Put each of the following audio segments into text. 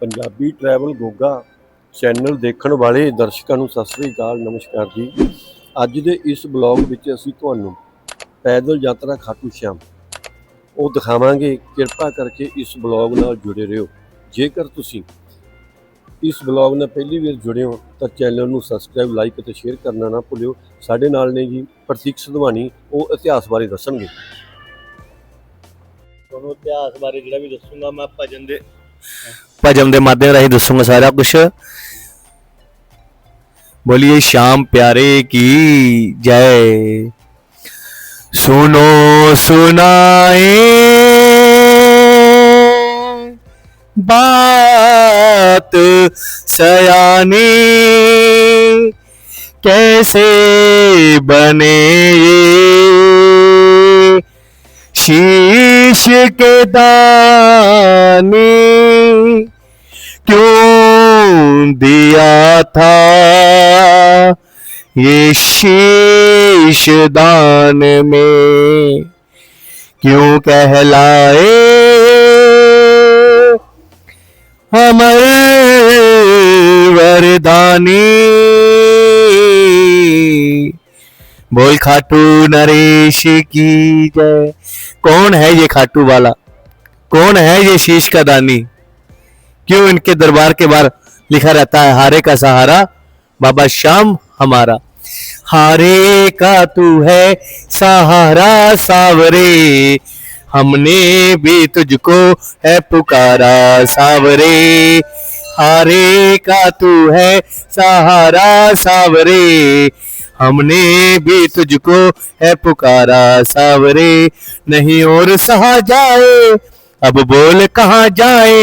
Punjabi travel Goga channel ਦੇਖਣ ਵਾਲੇ ਦਰਸ਼ਕਾਂ ਨੂੰ ਸਤਿ ਸ੍ਰੀ ਅਕਾਲ, ਨਮਸਕਾਰ ਜੀ। ਅੱਜ ਦੇ ਇਸ ਬਲੌਗ ਵਿੱਚ ਅਸੀਂ ਤੁਹਾਨੂੰ ਪੈਦਲ ਯਾਤਰਾ ਖਾਟੂ ਸ਼ਾਮ ਉਹ ਦਿਖਾਵਾਂਗੇ। ਕਿਰਪਾ ਕਰਕੇ ਇਸ ਬਲੌਗ ਨਾਲ ਜੁੜੇ ਰਹੋ। ਜੇਕਰ ਤੁਸੀਂ ਇਸ ਬਲੌਗ ਨਾਲ ਪਹਿਲੀ ਵਾਰ ਜੁੜੇ ਹੋ ਤਾਂ ਚੈਨਲ ਨੂੰ ਸਬਸਕ੍ਰਾਈਬ, ਲਾਈਕ ਅਤੇ ਸ਼ੇਅਰ ਕਰਨਾ ਨਾ ਭੁੱਲਿਓ। ਸਾਡੇ ਨਾਲ ਨੇ ਜੀ ਪ੍ਰਤੀਕ ਸਧਵਾਨੀ, ਉਹ ਇਤਿਹਾਸ ਬਾਰੇ ਦੱਸਣਗੇ। ਤੁਹਾਨੂੰ ਇਤਿਹਾਸ ਬਾਰੇ ਜਿਹੜਾ ਵੀ ਦੱਸੂਗਾ ਮੈਂ ਭਜਨ ਦੇ ਮਾध्यਮ ਰਾਹੀਂ ਦੱਸੂਗਾ ਸਾਰਾ ਕੁਝ। बोलिए श्याम प्यारे की जय। सुनो सुनाए बात सयानी, कैसे बने ये शीश के दाने, क्यों दिया था ये शीश दान में, क्यों कहलाए अमर वरदानी। बोल खाटू नरेश की जय। कौन है ये खाटू वाला, कौन है ये शीश का दानी, क्यों इनके दरबार के बाहर लिखा रहता है हारे का सहारा बाबा श्याम हमारा। हारे का तू है सहारा सावरे, हमने भी तुझको है पुकारा सावरे। हारे का तू है सहारा सावरे, हमने भी तुझको है पुकारा सावरे। नहीं और सहा जाए अब बोल कहाँ जाए,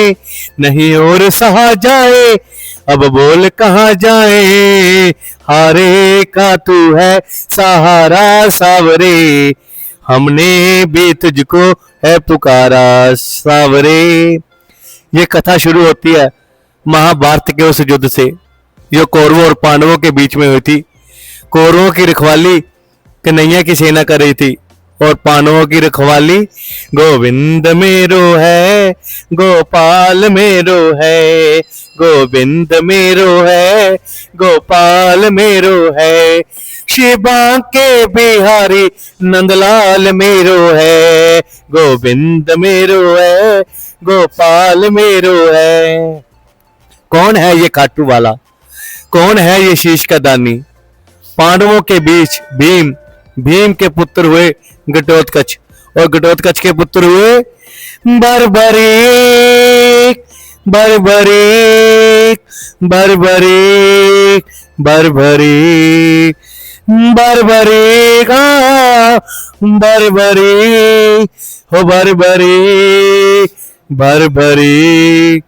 नहीं और सहा जाए अब बोल कहाँ जाए। हारे का तू है सहारा सावरे, हमने भी तुझको है पुकारा सावरे। ये कथा शुरू होती है महाभारत के उस युद्ध से जो कौरवों और पांडवों के बीच में हुई थी। कौरवों की रखवाली कन्हैया की सेना कर रही थी और पांडवों की रखवाली गोविंद मेरो है, गोपाल मेरो है, गोविंद मेरो है, गोपाल मेरो है। शिवा के बिहारी नंदलाल मेरो है, गोविंद मेरो है, गोपाल मेरो है। कौन है ये खाटू वाला, कौन है ये शीश का दानी। पांडवों के बीच भीम, भीम के पुत्र हुए घटोत्कच और घटोत्कच के पुत्र हुए बर्बरीक, बर्बरीक, बर्बरीक, बर्बरीक, बर्बरीक, बर्बरीक, हो बर्बरीक, बर्बरीक।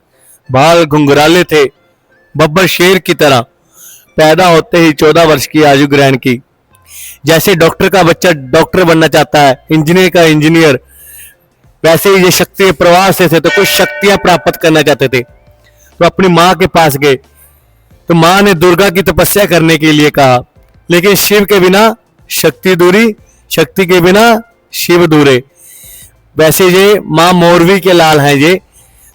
बाल घुंघराले थे, बब्बर शेर की तरह। पैदा होते ही 14 वर्ष की आयु ग्रहण की। जैसे डॉक्टर का बच्चा डॉक्टर बनना चाहता है, इंजीनियर का इंजीनियर, वैसे ही ये शक्ति प्रवास से थे तो कुछ शक्तियां प्राप्त करना चाहते थे। तो अपनी माँ के पास गए तो माँ ने दुर्गा की तपस्या करने के लिए कहा, लेकिन शिव के बिना शक्ति दूरी, शक्ति के बिना शिव दूरे। वैसे ये माँ मोरवी के लाल हैं। ये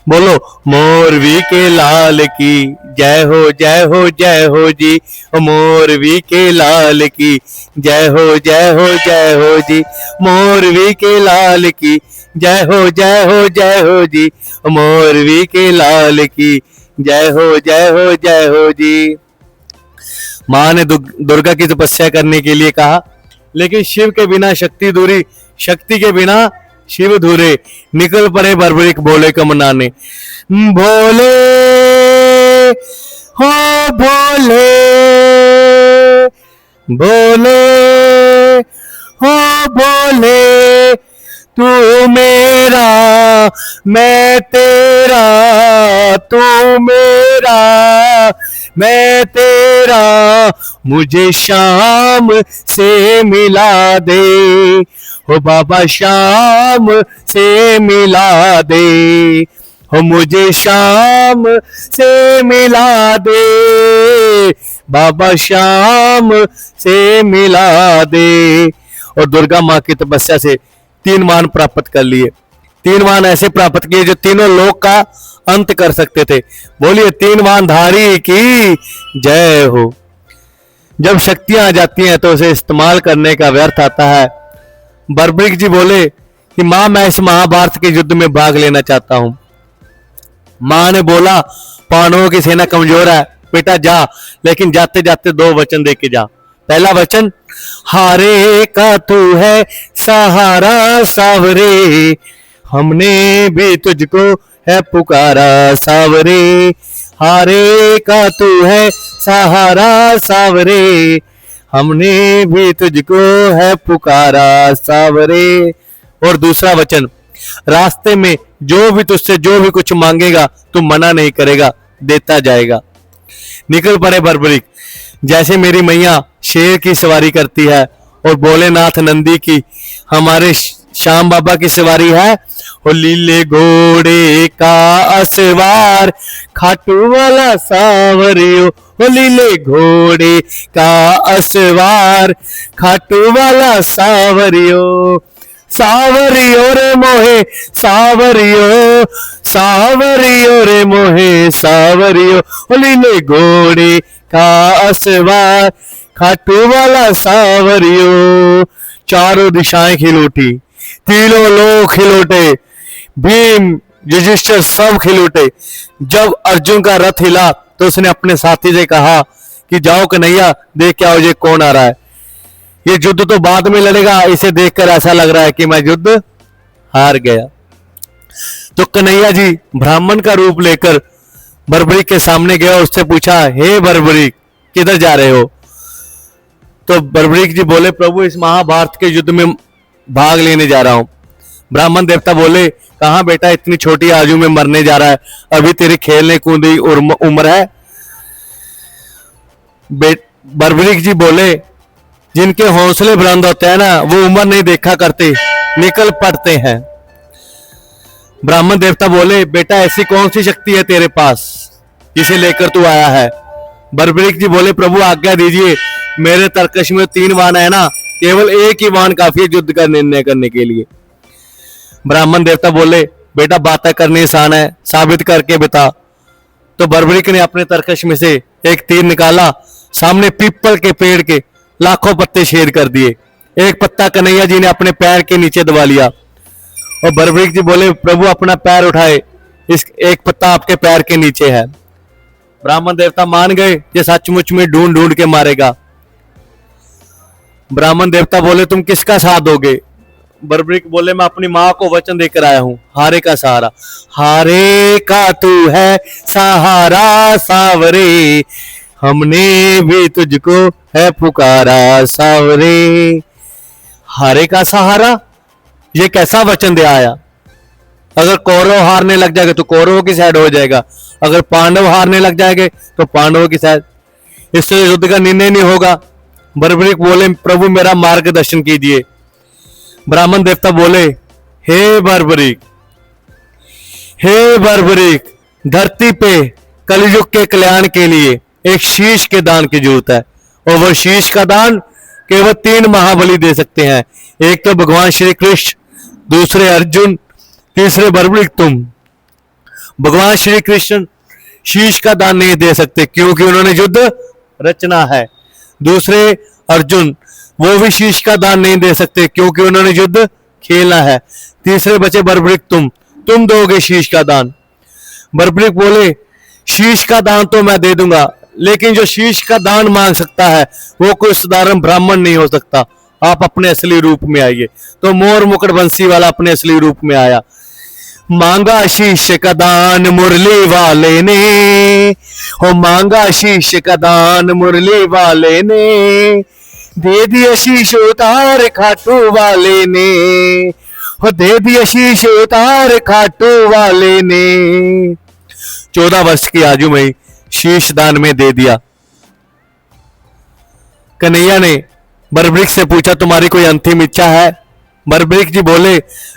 बोलो मोरवी के लाल की जय हो, जय हो, जय हो जी। मोरवी के लाल की जय हो, जय हो, जय हो जी। मोरवी के लाल की जय हो, जय हो, जय हो जी। मोरवी के लाल की जय हो, जय हो, जय हो जी। माँ ने दुर्गा की तपस्या करने के लिए कहा, लेकिन शिव के बिना शक्ति दूरी, शक्ति के बिना शिव धूरे। निकल पड़े बर्बरीक बोले कमनाने। भोले हो भोले, भोले हो भोले, तू मेरा मैं तेरा, तू मेरा मैं तेरा, मुझे शाम से मिला दे। हो बाबा शाम से मिला दे, हो मुझे शाम से मिला दे, बाबा शाम से मिला दे। और दुर्गा माँ की तपस्या से 3 मान प्राप्त कर लिए। तीन वाहन ऐसे प्राप्त किए जो तीनों लोक का अंत कर सकते थे। बोलिए तीन वाहन धारी की जय हो। जब शक्तियां आ जाती हैं तो उसे इस्तेमाल करने का व्यर्थ आता है। बर्बरिक जी बोले कि मां मैं इस महाभारत के युद्ध में भाग लेना चाहता हूं। मां ने बोला पांडवों की सेना कमजोर है, बेटा जा, लेकिन जाते जाते दो वचन दे के जा। पहला वचन, हारे का तू है सहारा सावरे, हमने भी तुझको है पुकारा सावरे, हारे का तू है सहारा सावरे, हमने भी तुझको है पुकारा सावरे। और दूसरा वचन, रास्ते में जो भी तुझसे जो भी कुछ मांगेगा तू मना नहीं करेगा, देता जाएगा। निकल पड़े बर्बरिक। जैसे मेरी मैया शेर की सवारी करती है और भोलेनाथ नंदी की हमारे श्याम बाबा की सवारी है, और लीले घोड़े का असवार खाटू वाला सावरियो, ओ लीले घोड़े का असवार खाटू वाला सावरियो, सावरियो रे मोहे सावरियो, सावरियो रे मोहे सावरियो, ओ लीले घोड़े का असवार खाटू वाला सावरियो। चारों दिशाएं खिल उठी, तीनों लोग खिल उठे, भीम युधिष्ठिर सब खिल उठे। जब अर्जुन का रथ हिला तो उसने अपने साथी से कहा कि जाओ कन्हैया देख के आओ ये कौन आ रहा है। ये युद्ध तो बाद में लड़ेगा, इसे देखकर ऐसा लग रहा है कि मैं युद्ध हार गया। तो कन्हैया जी ब्राह्मण का रूप लेकर बर्बरिक के सामने गया और उससे पूछा, हे बर्बरिक किधर जा रहे हो? तो बर्बरिक जी बोले, प्रभु इस महाभारत के युद्ध में भाग लेने जा रहा हूं। ब्राह्मण देवता बोले, कहां बेटा, इतनी छोटी आयु में मरने जा रहा है, अभी तेरी खेलने कूदने की उम्र है। बर्बरिक जी बोले, जिनके हौसले बुलंद होते हैं ना वो उम्र नहीं देखा करते, निकल पड़ते हैं। ब्राह्मण देवता बोले, बेटा ऐसी कौन सी शक्ति है तेरे पास जिसे लेकर तू आया है? बर्बरिक जी बोले, प्रभु आज्ञा दीजिए, मेरे तर्कश में 3 वाहन है ना, केवल एक ही वाहन काफी है युद्ध का निर्णय करने के लिए। ब्राह्मण देवता बोले, बेटा बातें करनी आसान है, साबित करके बता। तो बर्बरिक ने अपने तर्कश में से एक तीर निकाला, सामने पीपल के पेड़ के लाखों पत्ते छेद कर दिए। एक पत्ता कन्हैया जी ने अपने पैर के नीचे दबा लिया और बर्बरिक जी बोले, प्रभु अपना पैर उठाए, इस एक पत्ता आपके पैर के नीचे है। ब्राह्मण देवता मान गए, ये सचमुच में ढूंढ ढूंढ के मारेगा। ब्राह्मण देवता बोले, तुम किसका साथ दोगे? बर्बरिक बोले, मैं अपनी मां को वचन देकर आया हूं, हारे का सहारा, हारे का तू है सहारा सावरे, हमने भी तुझको है पुकारा सावरे। हारे का सहारा, ये कैसा वचन दे आया? अगर कौरव हारने लग जाएगा तो कौरवों की साइड हो जाएगा, अगर पांडव हारने लग जाएंगे तो पांडवों की साइड, इससे युद्ध का निर्णय नहीं होगा। बर्बरिक बोले, प्रभु मेरा मार्गदर्शन कीजिए। ब्राह्मण देवता बोले, हे बर्बरिक, हे बर्बरिक, धरती पे कलयुग के कल्याण के लिए एक शीश के दान की जरूरत है, और वह शीश का दान केवल 3 महाबली दे सकते हैं। एक तो भगवान श्री कृष्ण, दूसरे अर्जुन, तीसरे बर्बरिक तुम। भगवान श्री कृष्ण शीश का दान नहीं दे सकते क्योंकि उन्होंने युद्ध रचना है। दूसरे अर्जुन, वो भी शीश का दान नहीं दे सकते क्योंकि उन्होंने युद्ध खेलना है। तीसरे बचे बर्बरिक तुम दोगे शीश का दान। बर्बरिक बोले, शीश का दान तो मैं दे दूंगा, लेकिन जो शीश का दान मांग सकता है वो कोई साधारण ब्राह्मण नहीं हो सकता, आप अपने असली रूप में आइए। तो मोर मुकुट बंसी वाला अपने असली रूप में आया। मांगा शीश का दान मुरली वाले ने, हो मांगा शीश का दान मुरली वाले ने, दे दिया शीश उतार खाटू वाले ने, हो दे दिया शीश उतार खाटू वाले ने। 14 वर्ष की आयु में शीश दान में दे दिया। कन्हैया ने बर्बरिक से पूछा, तुम्हारी कोई अंतिम इच्छा है? बर्बरिक जी बोले,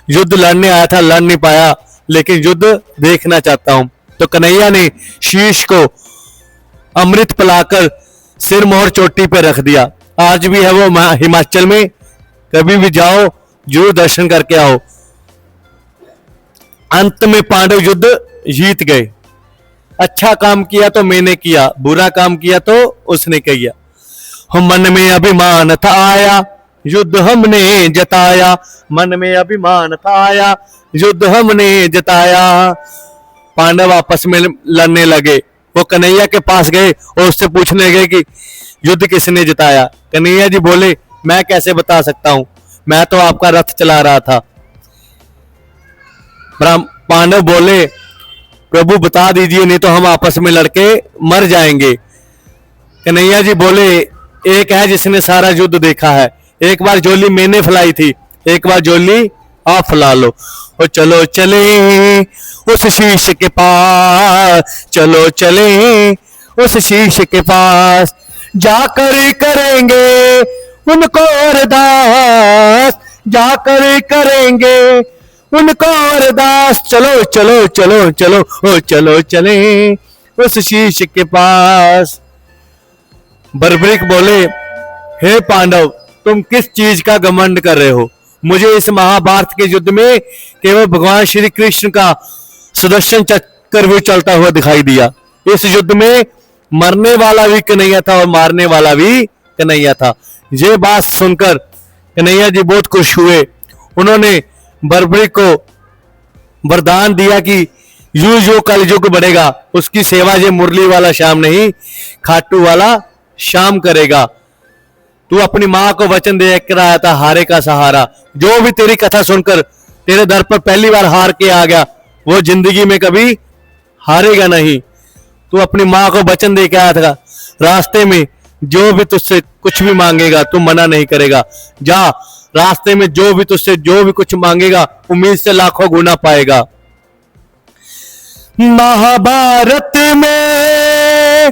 युद्ध लड़ने आया था, लड़ नहीं पाया, लेकिन युद्ध देखना चाहता हूं। तो कन्हैया ने शीश को अमृत पिलाकर सिर मोहर चोटी पे रख दिया। आज भी है वो हिमाचल में, कभी भी जाओ जरूर दर्शन करके आओ। अंत में पांडव युद्ध जीत गए। अच्छा काम किया तो मैंने किया, बुरा काम किया तो उसने किया। हम मन में अभिमान था आया, युद्ध हमने जताया। मन में अभिमान था आया, युद्ध हमने जताया। पांडव आपस में लड़ने लगे। वो कन्हैया के पास गए और उससे पूछने लगे कि युद्ध किसने जिताया। कन्हैया जी बोले, मैं कैसे बता सकता हूं, मैं तो आपका रथ चला रहा था। पांडव बोले, प्रभु बता दीजिए, नहीं तो हम आपस में लड़के मर जाएंगे। कन्हैया जी बोले, एक है जिसने सारा युद्ध देखा है, एक बार जोली मैंने फैलाई थी, एक बार जोली आप फैला लो। और चलो चले उस शीश के पास, चलो चले उस शीश के पास, जाकर करेंगे उनको अरदास, जाकर करेंगे उनको अरदास। चलो चलो चलो चलो ओ चलो चले उस शीश के पास। बर्बरीक बोले, हे पांडव, तुम किस चीज का घमंड कर रहे हो? मुझे इस महाभारत के युद्ध में केवल भगवान श्री कृष्ण का सुदर्शन चक्र भी चलता हुआ दिखाई दिया। इस युद्ध में मरने वाला भी कन्हैया था और मारने वाला भी कन्हैया था। ये बात सुनकर कन्हैया जी बहुत खुश हुए। उन्होंने बर्बरीक को वरदान दिया कि यूं जो कल युग बढ़ेगा उसकी सेवा ये मुरली वाला श्याम नहीं, खाटू वाला श्याम करेगा। तू अपनी मां को वचन दे कर आया था, हारे का सहारा। जो भी तेरी कथा सुनकर तेरे दर पर पहली बार हार के आ गया, वो जिंदगी में कभी हारेगा नहीं। तू अपनी मां को वचन दे के आया था, रास्ते में जो भी तुझसे कुछ भी मांगेगा तू मना नहीं करेगा। जा, रास्ते में जो भी तुझसे जो भी कुछ मांगेगा उम्मीद से लाखों गुना पाएगा। महाभारत में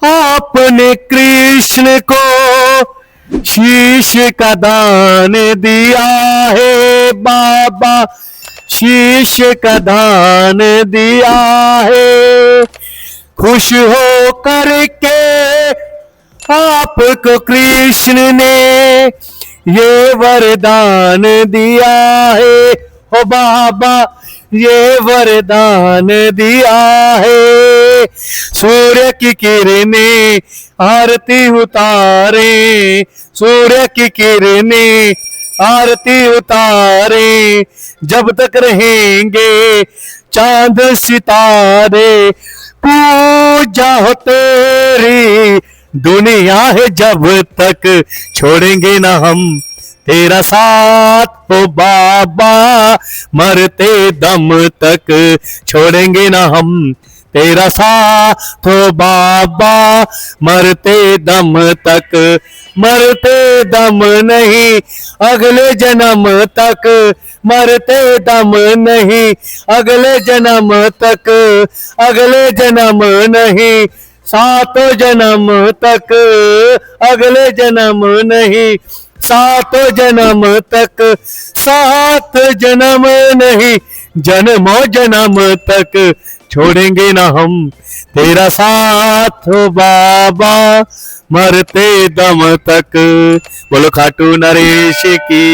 आपने कृष्ण को शीश का दान दिया है बाबा, शीश का दान दिया है। खुश हो करके आपको कृष्ण ने ये वरदान दिया है, ओ बाबा ये वरदान दिया है। सूर्य की किरणें आरती उतारे, सूर्य की किरणें आरती उतारे, जब तक रहेंगे चांद सितारे। पूजा हो तेरी दुनिया है जब तक, छोड़ेंगे ना हम तेरा साथ हो बाबा, मरते दम तक छोड़ेंगे ना हम तेरा साथ हो बाबा, मरते दम तक। मरते दम नहीं अगले जन्म तक, मरते दम नहीं अगले जन्म तक, अगले जन्म नहीं सातों जन्म तक, अगले जन्म नहीं सातों जन्म तक, सात जन्म नहीं जन्मों जन्म तक, छोड़ेंगे ना हम तेरा साथ हो बाबा, मरते दम तक। बोलो खाटू नरेश की।